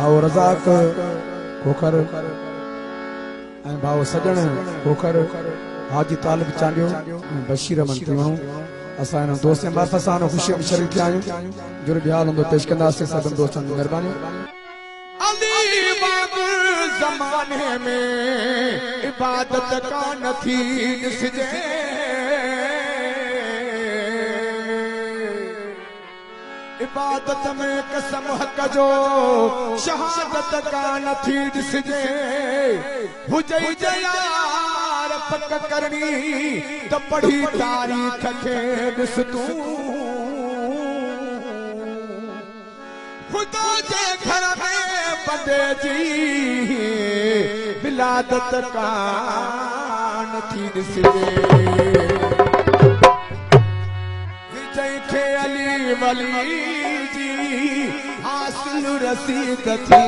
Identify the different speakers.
Speaker 1: भाऊ रज़ाक खोखर भाऊ सजन खोखर हाजी तालिब चांडियो बशीर मंत्रियों असां दोस्त मार्फत सां खुशी में शरीक थिया आहियूं जुड़ बिहाल हूंदो पेश कंदासीं सभिनि दोस्तनि जी महिरबानी।
Speaker 2: अली बाबुल ज़माने में इबादत कान थी ॾिसजे इबादत में कसम हक जो शहादत कान थी ॾिसजे हुजई यार पक करनी त पढ़ी तारीख़ खे ॾिस तूं खुदा जे घर में बंदे जी विलादत कान थी ॾिसजे जंहिंखे अली वली जी हासिल रसीद थी